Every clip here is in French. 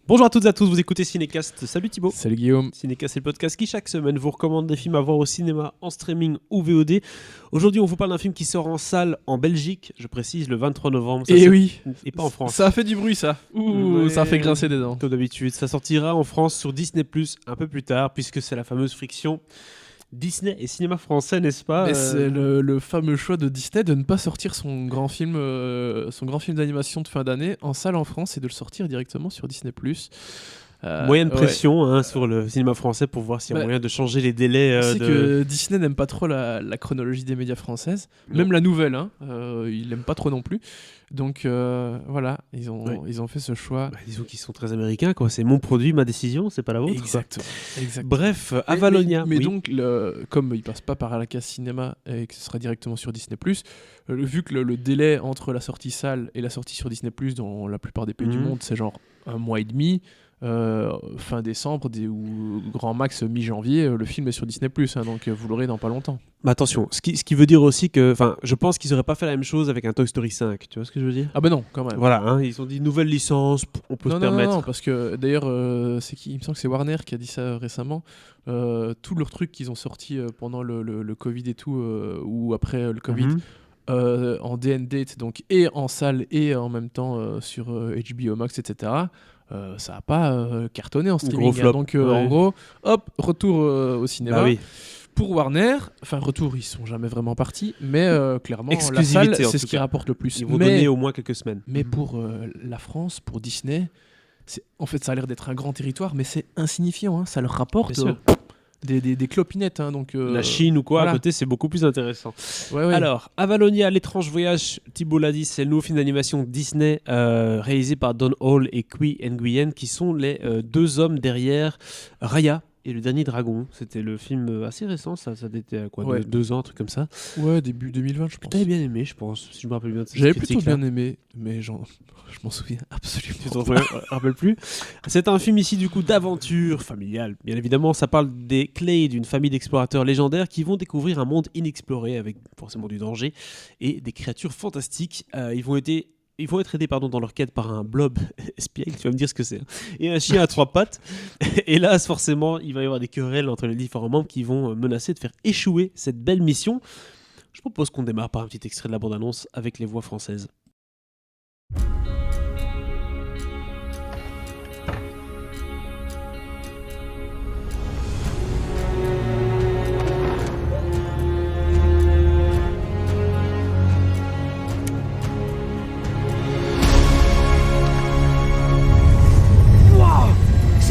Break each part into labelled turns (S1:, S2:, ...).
S1: Bonjour à toutes et à tous, vous écoutez Cinécast. Salut Thibaut.
S2: Salut Guillaume.
S1: Cinécast, c'est le podcast qui chaque semaine vous recommande des films à voir au cinéma, en streaming ou VOD. Aujourd'hui, on vous parle d'un film qui sort en salle en Belgique, je précise, le 23 novembre.
S2: Et oui.
S1: Et pas en France.
S2: Ça a fait du bruit, ça. Ouh,
S1: Ouais,
S2: ça a fait grincer des dents.
S1: Comme d'habitude. Ça sortira en France sur Disney+, un peu plus tard, puisque c'est la fameuse friction Disney et cinéma français, n'est-ce pas?
S2: Mais c'est le fameux choix de Disney de ne pas sortir son grand film d'animation de fin d'année en salle en France et de le sortir directement sur Disney+.
S1: Moyenne pression hein, sur le cinéma français pour voir s'il y a moyen de changer les délais.
S2: C'est que Disney n'aime pas trop la chronologie des médias françaises, même la nouvelle, il n'aime pas trop non plus. Donc voilà, ils ont fait ce choix.
S1: Disons qu'ils sont très américains, quoi. C'est mon produit, ma décision, c'est pas la vôtre.
S2: Exactement.
S1: Bref, Avalonia.
S2: Mais donc, comme il passe pas par la case cinéma et que ce sera directement sur Disney+, vu que le délai entre la sortie salle et la sortie sur Disney+, dans la plupart des pays du monde, c'est genre 1 mois et demi. Fin décembre ou grand max mi-janvier, le film est sur Disney+, donc vous l'aurez dans pas longtemps.
S1: Mais attention, ce qui veut dire aussi que, je pense qu'ils auraient pas fait la même chose avec un Toy Story 5, tu vois ce que je veux dire?
S2: Ah bah non, quand même.
S1: Voilà, ils ont dit nouvelle licence, on peut se permettre.
S2: Non, parce que d'ailleurs, c'est qui? Il me semble que c'est Warner qui a dit ça récemment. Tous leurs trucs qu'ils ont sortis pendant le Covid et tout, ou après le Covid, en D&D, donc et en salle et en même temps sur HBO Max, etc. Ça n'a pas cartonné en streaming. Donc en gros, hop, retour au cinéma.
S1: Bah oui.
S2: Pour Warner, retour, ils sont jamais vraiment partis, mais clairement, la salle, c'est ce qui rapporte le plus.
S1: Ils vont donner au moins quelques semaines.
S2: Mais pour la France, pour Disney, en fait, ça a l'air d'être un grand territoire, mais c'est insignifiant. Ça leur rapporte des clopinettes. Donc,
S1: la Chine ou quoi, voilà. À côté, c'est beaucoup plus intéressant. Ouais. Alors, Avalonia, l'étrange voyage, Thibault l'a dit, c'est le nouveau film d'animation Disney réalisé par Don Hall et Qui Nguyen, qui sont les deux hommes derrière Raya et le dernier dragon. C'était le film assez récent, ça datait à quoi, 2 ans, un truc comme ça.
S2: Ouais, début 2020, je pense.
S1: T'avais bien aimé, je pense, si je me rappelle bien de cette
S2: J'avais plutôt bien aimé, mais je m'en souviens absolument pas.
S1: Tu te rappelles plus. C'est un film ici du coup d'aventure familiale. Bien évidemment, ça parle des Clade, d'une famille d'explorateurs légendaires qui vont découvrir un monde inexploré avec forcément du danger et des créatures fantastiques. Ils vont être aidés dans leur quête par un blob espiègle, tu vas me dire ce que c'est, et un chien à 3 pattes. Hélas, forcément, il va y avoir des querelles entre les différents membres qui vont menacer de faire échouer cette belle mission. Je propose qu'on démarre par un petit extrait de la bande-annonce avec les voix françaises.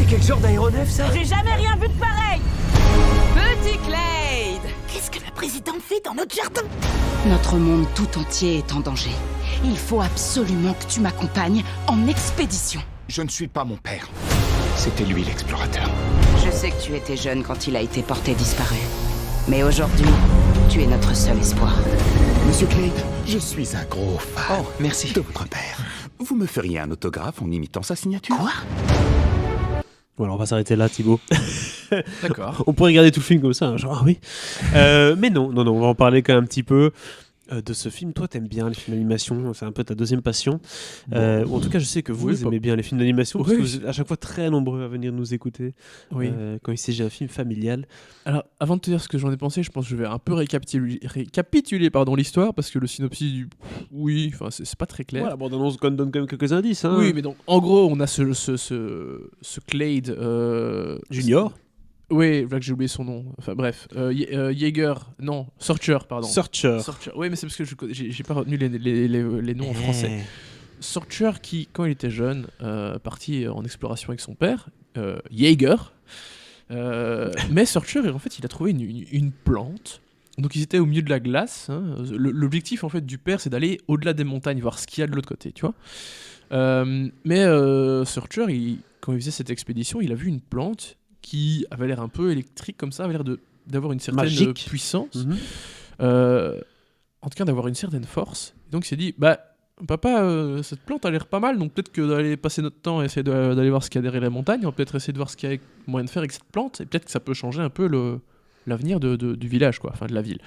S3: Quel genre d'aéronef ça?
S4: J'ai jamais rien vu de pareil!
S5: Petit Clade!
S4: Qu'est-ce que la présidente fait dans notre jardin?
S5: Notre monde tout entier est en danger. Il faut absolument que tu m'accompagnes en expédition.
S3: Je ne suis pas mon père. C'était lui l'explorateur.
S5: Je sais que tu étais jeune quand il a été porté disparu. Mais aujourd'hui, tu es notre seul espoir.
S3: Monsieur Clade, je suis un gros fan.
S6: Oh, merci.
S3: De votre père. Vous me feriez un autographe en imitant sa signature?
S5: Quoi?
S1: Voilà, on va s'arrêter là, Thibaut.
S2: D'accord.
S1: On pourrait regarder tout le film comme ça, genre oui. Mais non, on va en parler quand même un petit peu de ce film. Toi, t'aimes bien les films d'animation, c'est un peu ta deuxième passion. Ou en tout cas, je sais que vous aimez bien les films d'animation, parce que vous êtes à chaque fois très nombreux à venir nous écouter quand il s'agit d'un film familial.
S2: Alors, avant de te dire ce que j'en ai pensé, je pense que je vais un peu récapituler l'histoire, parce que le synopsis, c'est pas très clair.
S1: Ouais, la bande-annonce donne quand même quelques indices. Hein.
S2: Oui, mais donc, en gros, on a ce Clade...
S1: Junior.
S2: Oui, voilà que j'ai oublié son nom. Enfin bref, Searcher, pardon.
S1: Searcher.
S2: Oui, mais c'est parce que j'ai pas retenu les noms en français. Searcher qui, quand il était jeune, parti en exploration avec son père, Jaeger. Mais Searcher, en fait, il a trouvé une plante. Donc ils étaient au milieu de la glace. L'objectif en fait du père, c'est d'aller au-delà des montagnes, voir ce qu'il y a de l'autre côté, tu vois. Mais Searcher, quand il faisait cette expédition, il a vu une plante qui avait l'air un peu électrique comme ça, avait l'air d'avoir une certaine puissance, en tout cas d'avoir une certaine force. Et donc il s'est dit, papa, cette plante a l'air pas mal, donc peut-être que d'aller passer notre temps et essayer d'aller voir ce qu'il y a derrière les montagnes, on va peut-être essayer de voir ce qu'il y a moyen de faire avec cette plante, et peut-être que ça peut changer un peu l'avenir du village, quoi, enfin de la ville.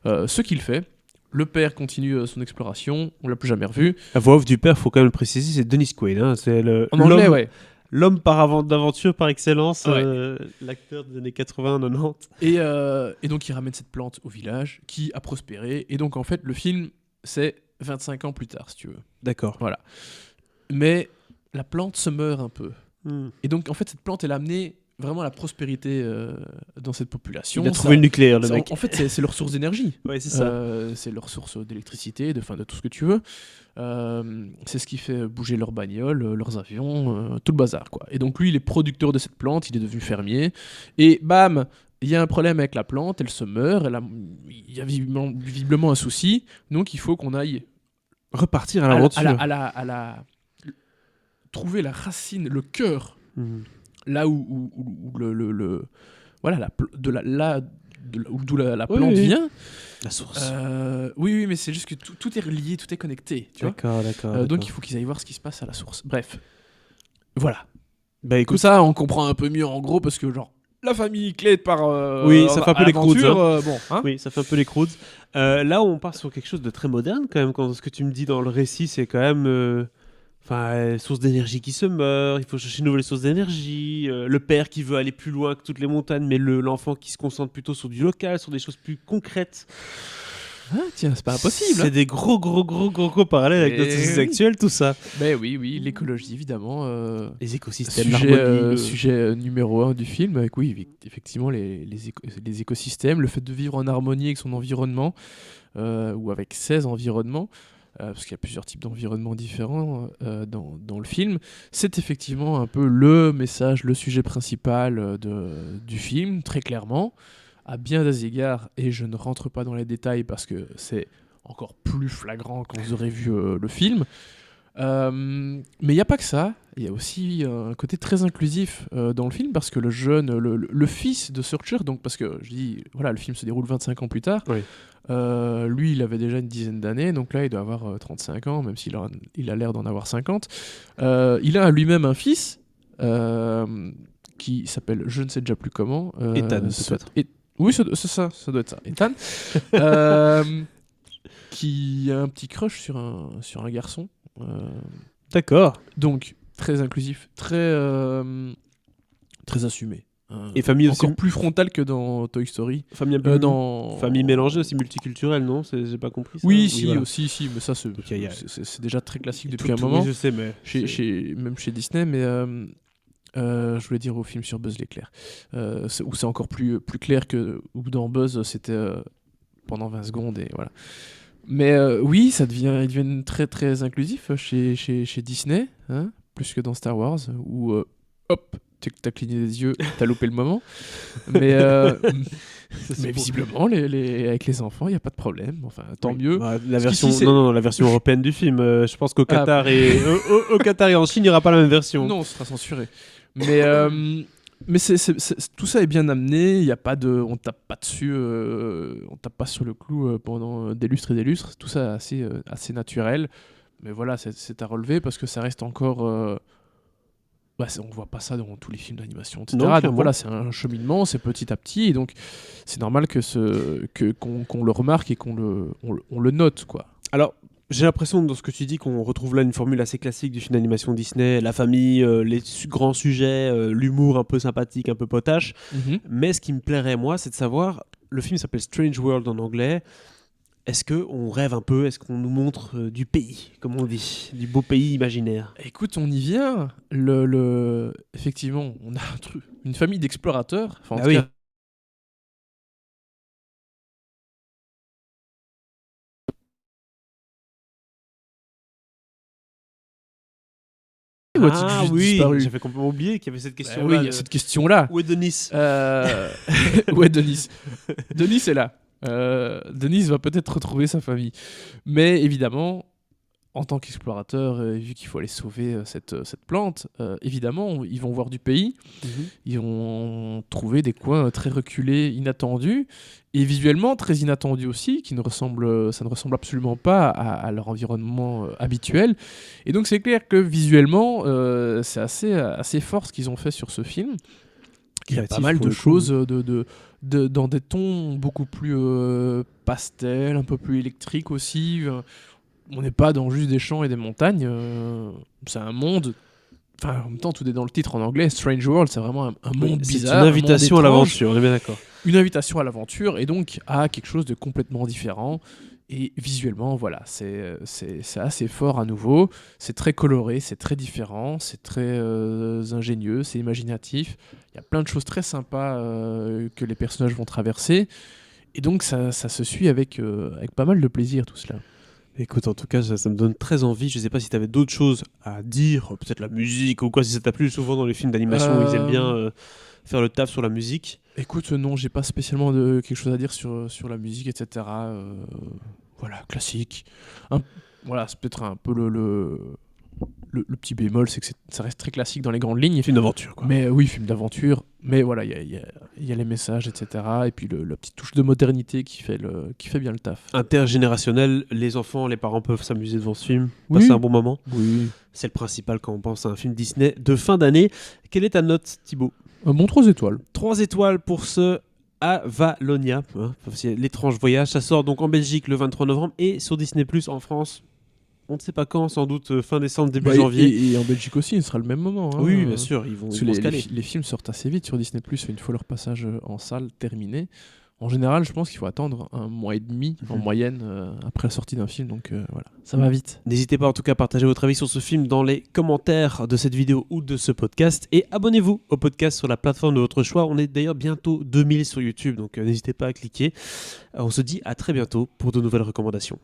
S2: Ce qu'il fait, le père continue son exploration, on l'a plus jamais revu.
S1: La voix off du père, faut quand même le préciser, c'est Dennis Quaid. Hein, c'est
S2: en anglais, ouais.
S1: L'homme d'aventure par excellence,
S2: Ouais.
S1: l'acteur des années 80-90.
S2: Et donc il ramène cette plante au village qui a prospéré. Et donc en fait le film c'est 25 ans plus tard si tu veux.
S1: D'accord.
S2: Voilà. Mais la plante se meurt un peu.
S1: Hmm.
S2: Et donc en fait cette plante elle a amené vraiment la prospérité dans cette population.
S1: Il a trouvé le nucléaire, le
S2: ça-
S1: mec.
S2: en fait c'est leur source d'énergie.
S1: Ouais, c'est ça.
S2: C'est leur source d'électricité, de tout ce que tu veux. C'est ce qui fait bouger leurs bagnoles, leurs avions, tout le bazar, quoi. Et donc lui, il est producteur de cette plante, il est devenu fermier. Et bam, il y a un problème avec la plante, elle se meurt, il y a visiblement un souci. Donc il faut qu'on aille
S1: Repartir à
S2: à la-
S1: l'aventure.
S2: trouver la racine, le cœur,
S1: Hmm.
S2: là où voilà, d'où la
S1: Oui,
S2: plante
S1: oui.
S2: vient.
S1: La source.
S2: Oui, mais c'est juste que tout est relié, tout est connecté, tu vois.
S1: D'accord.
S2: Donc il faut qu'ils aillent voir ce qui se passe à la source. Bref, voilà.
S1: Bah
S2: Comme
S1: écoute,
S2: ça, on comprend un peu mieux en gros parce que genre la famille clé part.
S1: Oui, ça fait un peu
S2: à
S1: les Croods,
S2: l'aventure, bon, hein.
S1: oui, ça fait un peu les Croods. Là, on part sur quelque chose de très moderne quand même. Quand ce que tu me dis dans le récit, c'est quand même, source d'énergie qui se meurt. Il faut chercher une nouvelle source d'énergie. Le père qui veut aller plus loin que toutes les montagnes, mais l'enfant qui se concentre plutôt sur du local, sur des choses plus concrètes.
S2: Ah, tiens, c'est pas impossible.
S1: C'est des gros parallèles avec
S2: Eh
S1: notre société
S2: oui.
S1: actuelle, tout ça.
S2: Ben oui, l'écologie évidemment.
S1: Les écosystèmes,
S2: Sujet,
S1: l'harmonie.
S2: sujet numéro 1 du film, avec oui, effectivement les écosystèmes, le fait de vivre en harmonie avec son environnement, ou avec ses environnements, parce qu'il y a plusieurs types d'environnements différents dans le film, c'est effectivement un peu le message, le sujet principal du film, très clairement, à bien des égards, et je ne rentre pas dans les détails parce que c'est encore plus flagrant quand vous aurez vu le film. Mais il n'y a pas que ça, il y a aussi un côté très inclusif dans le film parce que le fils de Searcher, donc parce que je dis, voilà, le film se déroule 25 ans plus tard,
S1: Oui.
S2: lui il avait déjà une dizaine d'années, donc là il doit avoir 35 ans, même s'il il a l'air d'en avoir 50. Il a lui-même un fils qui s'appelle, je ne sais déjà plus comment.
S1: Ethan,
S2: ça-
S1: peut-être.
S2: Oui, c'est ça, ça doit être ça. Ethan. Euh, qui a un petit crush sur un garçon.
S1: D'accord.
S2: Donc, très inclusif, très assumé.
S1: Et famille aussi.
S2: Encore plus frontal que dans Toy Story.
S1: Famille, un peu-
S2: Dans...
S1: famille mélangée aussi, multiculturelle, non J'ai pas compris ça.
S2: Oui, si,
S1: voilà.
S2: aussi, mais ça,
S1: Donc, il y a-
S2: c'est déjà très classique depuis
S1: Tout-
S2: un
S1: tout-
S2: moment.
S1: Oui, je sais, mais.
S2: Même chez Disney, mais je voulais dire au film sur Buzz l'éclair, où c'est encore plus clair que où dans Buzz, c'était pendant 20 secondes, et voilà. Mais oui, ils deviennent très très inclusifs chez Disney, hein, plus que dans Star Wars, où hop, t'as cligné des yeux, t'as loupé le moment. Mais, mais visiblement, avec les enfants, il n'y a pas de problème. Enfin, tant
S1: Oui.
S2: mieux.
S1: Bah, la
S2: Parce
S1: version,
S2: qu'ici, c'est-
S1: non, la version européenne du film. Je pense qu'au Qatar au Qatar et en Chine, il n'y aura pas la même version.
S2: Non, ce sera censuré. Mais, tout ça est bien amené. Il y a pas de, on tape pas dessus, on tape pas sur le clou pendant des lustres et des lustres. Tout ça est assez naturel. Mais voilà, c'est à relever parce que ça reste encore. On voit pas ça dans tous les films d'animation, etc.
S1: Non,
S2: Donc
S1: clairement.
S2: voilà, c'est un cheminement, c'est petit à petit, et donc c'est normal qu'on le remarque et qu'on le note, quoi.
S1: Alors, j'ai l'impression dans ce que tu dis qu'on retrouve là une formule assez classique du film d'animation Disney, la famille, les grands sujets, l'humour un peu sympathique, un peu potache. Mais ce qui me plairait, moi, c'est de savoir, le film s'appelle Strange World en anglais. Est-ce qu'on rêve un peu? Est-ce qu'on nous montre du pays, comme on dit, du beau pays imaginaire?
S2: Écoute, on y vient. Effectivement, on a une famille d'explorateurs. Enfin, en
S1: Ah
S2: tout
S1: oui.
S2: cas, ou a-t-il
S1: Ah
S2: juste
S1: oui,
S2: disparu?
S1: j'avais complètement oublié qu'il y avait cette
S2: Bah
S1: question-là.
S2: oui, il y a cette question-là.
S1: Où est Denis?
S2: Ouais, Denis. Denis est là. Denis va peut-être retrouver sa famille. Mais évidemment, en tant qu'explorateur, vu qu'il faut aller sauver cette plante, évidemment, ils vont voir du pays. Ils vont trouver des coins très reculés, inattendus, et visuellement très inattendus aussi, ça ne ressemble absolument pas à leur environnement habituel. Et donc c'est clair que visuellement, c'est assez fort ce qu'ils ont fait sur ce film. Il y a pas
S1: Créatif,
S2: mal
S1: pour
S2: de
S1: le coup.
S2: choses dans des tons beaucoup plus pastel, un peu plus électriques aussi. On n'est pas dans juste des champs et des montagnes. C'est un monde Enfin, en même temps, tout est dans le titre en anglais. Strange World, c'est vraiment un monde
S1: C'est
S2: bizarre.
S1: une invitation
S2: un
S1: à
S2: monde étrange,
S1: l'aventure, on est bien d'accord.
S2: une invitation à l'aventure et donc à quelque chose de complètement différent. Et visuellement, voilà, c'est assez fort à nouveau. C'est très coloré, c'est très différent, c'est très ingénieux, c'est imaginatif. Il y a plein de choses très sympas que les personnages vont traverser. Et donc, ça se suit avec pas mal de plaisir, tout cela.
S1: Écoute, en tout cas, ça me donne très envie. Je sais pas si tu avais d'autres choses à dire, peut-être la musique ou quoi, si ça t'a plu. Souvent dans les films d'animation, ils aiment bien faire le taf sur la musique.
S2: Écoute, non, j'ai pas spécialement quelque chose à dire sur la musique, etc. Voilà, classique. Voilà, c'est peut-être un peu le petit bémol, c'est que ça reste très classique dans les grandes lignes.
S1: Film d'aventure, quoi.
S2: Mais oui, film d'aventure. Mais voilà, il y a les messages, etc. Et puis la petite touche de modernité qui fait bien le taf.
S1: Intergénérationnel, les enfants, les parents peuvent s'amuser devant ce film,
S2: Oui.
S1: passer un bon moment.
S2: Oui.
S1: C'est le principal quand on pense à un film Disney de fin d'année. Quelle est ta note, Thibaut ?
S2: Bon, 3 étoiles.
S1: 3 étoiles pour ce Avalonia, hein, c'est l'étrange voyage. Ça sort donc en Belgique le 23 novembre et sur Disney Plus en France. On ne sait pas quand, sans doute fin décembre, début janvier.
S2: Et en Belgique aussi, il sera le même moment. Hein.
S1: Oui, bien sûr, ils vont
S2: Parce
S1: se
S2: que
S1: caler.
S2: les films sortent assez vite sur Disney+, une fois leur passage en salle terminé. En général, je pense qu'il faut attendre 1 mois et demi en moyenne après la sortie d'un film, donc voilà, ça va vite.
S1: N'hésitez pas en tout cas à partager votre avis sur ce film dans les commentaires de cette vidéo ou de ce podcast et abonnez-vous au podcast sur la plateforme de votre choix. On est d'ailleurs bientôt 2000 sur YouTube, donc n'hésitez pas à cliquer. On se dit à très bientôt pour de nouvelles recommandations.